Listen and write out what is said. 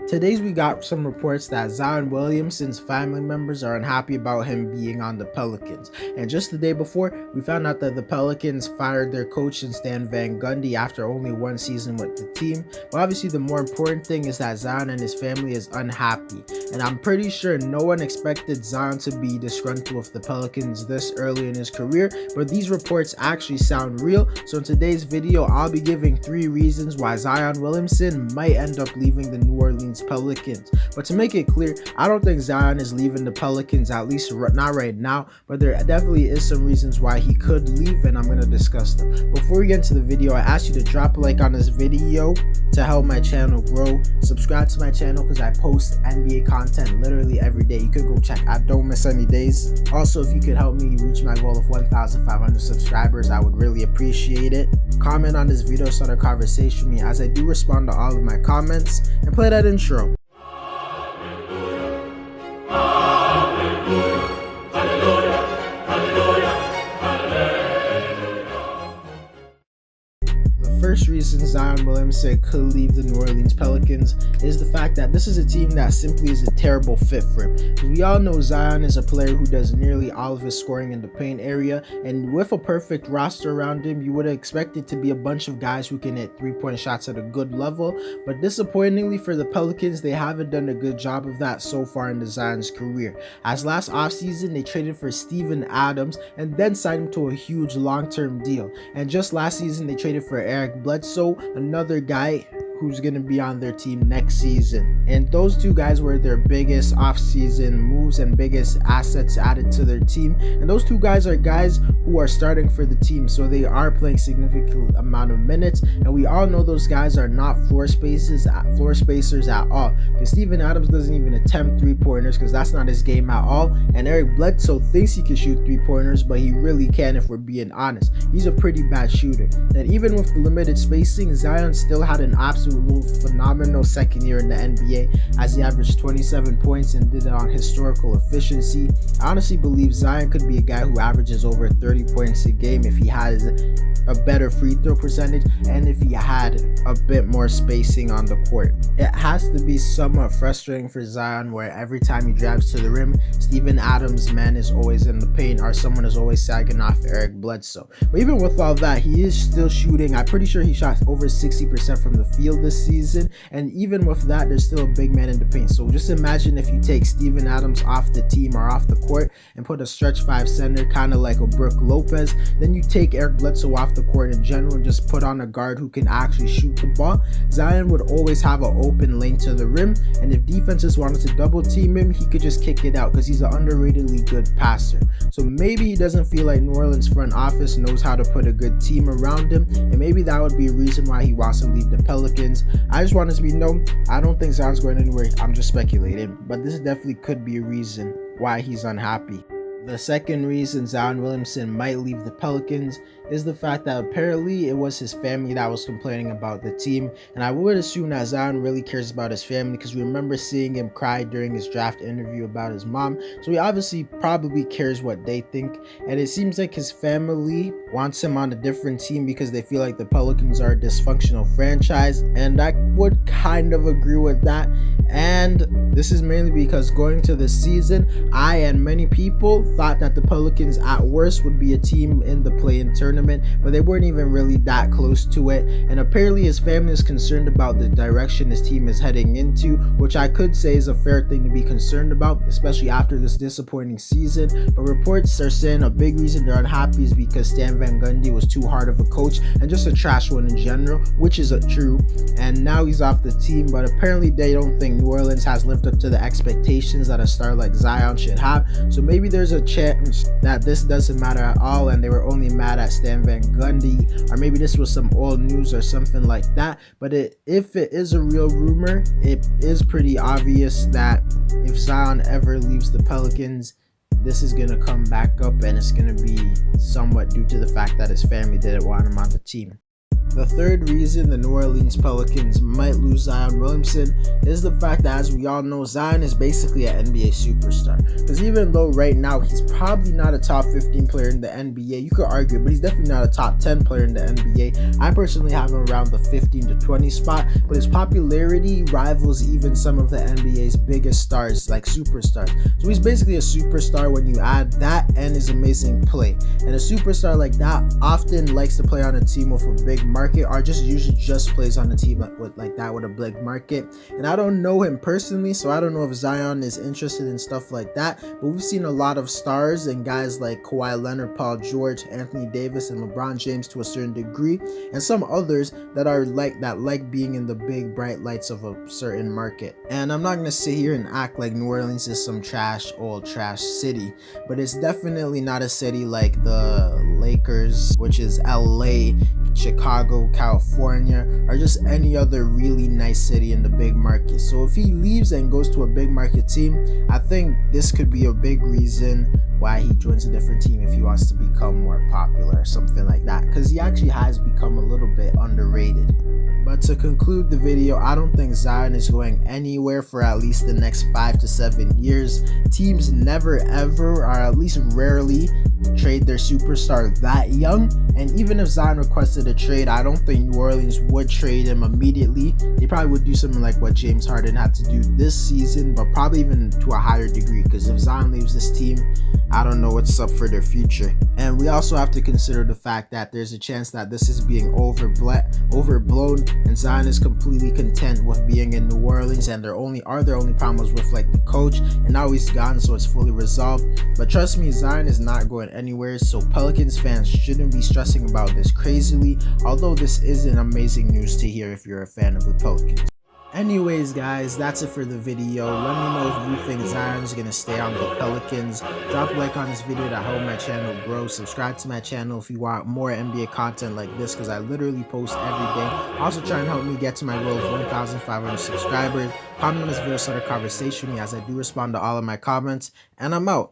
Today's we got some reports that Zion Williamson's family members are unhappy about him being on the Pelicans. And just the day before, we found out that the Pelicans fired their coach Stan Van Gundy after only one season with the team. But obviously the more important thing is that Zion and his family is unhappy. And I'm pretty sure no one expected Zion to be disgruntled with the Pelicans this early in his career, but these reports actually sound real. So in today's video, I'll be giving 3 reasons why Zion Williamson might end up leaving the New Orleans Pelicans. But to make it clear, I don't think Zion is leaving the Pelicans, at least not right now, but there definitely is some reasons why he could leave, and I'm going to discuss them. Before we get into the video, I ask you to drop a like on this video to help my channel grow. Subscribe to my channel because I post NBA content literally every day. You could go check. I don't miss any days. Also, if you could help me reach my goal of 1,500 subscribers, I would really appreciate it. Comment on this video, start a conversation with me, as I do respond to all of my comments, and play that intro. First reason Zion Williamson could leave the New Orleans Pelicans is the fact that this is a team that simply is a terrible fit for him. We all know Zion is a player who does nearly all of his scoring in the paint area, and with a perfect roster around him, you would expect it to be a bunch of guys who can hit 3-point shots at a good level. But disappointingly for the Pelicans, they haven't done a good job of that so far in Zion's career. As last offseason, they traded for Steven Adams and then signed him to a huge long-term deal. And just last season, they traded for Eric Bledsoe, another guy who's going to be on their team next season. And those two guys were their biggest offseason moves and biggest assets added to their team. And those two guys are guys who are starting for the team, so they are playing significant amount of minutes. And we all know those guys are not floor spacers at all. Because Steven Adams doesn't even attempt 3-pointers because that's not his game at all. And Eric Bledsoe thinks he can shoot 3-pointers, but he really can if we're being honest. He's a pretty bad shooter. And even with the limited spacing, Zion still had an absolute phenomenal second year in the NBA, as he averaged 27 points and did it on historical efficiency. I honestly believe Zion could be a guy who averages over 30 points a game if he has a better free throw percentage and if he had a bit more spacing on the court. It has to be somewhat frustrating for Zion where every time he drives to the rim, Steven Adams' man is always in the paint or someone is always sagging off Eric Bledsoe. But even with all that, he is still shooting. I'm pretty sure he shot over 60% from the field this season, and even with that, there's still a big man in the paint. So just imagine if you take Steven Adams off the team or off the court and put a stretch 5 center, kind of like a Brook Lopez. Then you take Eric Bledsoe off the court in general and just put on a guard who can actually shoot the ball. Zion would always have an open lane to the rim, and if defenses wanted to double team him, he could just kick it out because he's an underratedly good passer. So maybe he doesn't feel like New Orleans front office knows how to put a good team around him, and maybe that would be a reason why he wants to leave the Pelicans. I just want it to be known, I don't think Zion's going anywhere. I'm just speculating, but this definitely could be a reason why he's unhappy. The second reason Zion Williamson might leave the Pelicans is the fact that apparently it was his family that was complaining about the team, and I would assume that Zion really cares about his family because we remember seeing him cry during his draft interview about his mom, so he obviously probably cares what they think. And it seems like his family wants him on a different team because they feel like the Pelicans are a dysfunctional franchise, and I would kind of agree with that. And this is mainly because going to the season, I and many people thought that the Pelicans at worst would be a team in the play-in tournament, but they weren't even really that close to it. And apparently his family is concerned about the direction his team is heading into, which I could say is a fair thing to be concerned about, especially after this disappointing season. But reports are saying a big reason they're unhappy is because Stan Van Gundy was too hard of a coach and just a trash one in general, which is true. And now he's off the team, but apparently they don't think New Orleans has lived up to the expectations that a star like Zion should have. So maybe there's a chance that this doesn't matter at all and they were only mad at Stan Van Gundy, or maybe this was some old news or something like that. But if it is a real rumor, it is pretty obvious that if Zion ever leaves the Pelicans, this is going to come back up, and it's going to be somewhat due to the fact that his family didn't want him on the team. The third reason the New Orleans Pelicans might lose Zion Williamson is the fact that, as we all know, Zion is basically an NBA superstar. Because even though right now he's probably not a top 15 player in the NBA, you could argue, but he's definitely not a top 10 player in the NBA. I personally have him around the 15 to 20 spot, but his popularity rivals even some of the NBA's biggest stars, like superstars. So he's basically a superstar when you add that and his amazing play. And a superstar like that often likes to play on a team with a big market, or just usually just plays on a team like that with a big market. And I don't know him personally, so I don't know if Zion is interested in stuff like that, but we've seen a lot of stars and guys like Kawhi Leonard, Paul George, Anthony Davis, and LeBron James to a certain degree, and some others that like being in the big bright lights of a certain market. And I'm not gonna sit here and act like New Orleans is some old trash city, but it's definitely not a city like the Lakers, which is LA, Chicago, California, or just any other really nice city in the big market. So if he leaves and goes to a big market team, I think this could be a big reason why he joins a different team if he wants to become more popular or something like that, because he actually has become a little bit underrated. But to conclude the video, I don't think Zion is going anywhere for at least the next 5 to 7 years. Teams never ever, or at least rarely, trade their superstar that young. And even if Zion requested a trade, I don't think New Orleans would trade him immediately. They probably would do something like what James Harden had to do this season, but probably even to a higher degree, because if Zion leaves this team, I don't know what's up for their future. And we also have to consider the fact that there's a chance that this is being overblown, and Zion is completely content with being in New Orleans, and their only problems with like the coach, and now he's gone, so it's fully resolved. But trust me, Zion is not going anywhere, so Pelicans fans shouldn't be stressing about this crazily, although this isn't amazing news to hear if you're a fan of the Pelicans. Anyways, guys, that's it for the video. Let me know if you think Zion's gonna stay on the Pelicans. Drop a like on this video to help my channel grow. Subscribe to my channel if you want more NBA content like this, because I literally post every day. Also try and help me get to my goal of 1,500 subscribers. Comment on this video, start a conversation with me, as I do respond to all of my comments, and I'm out.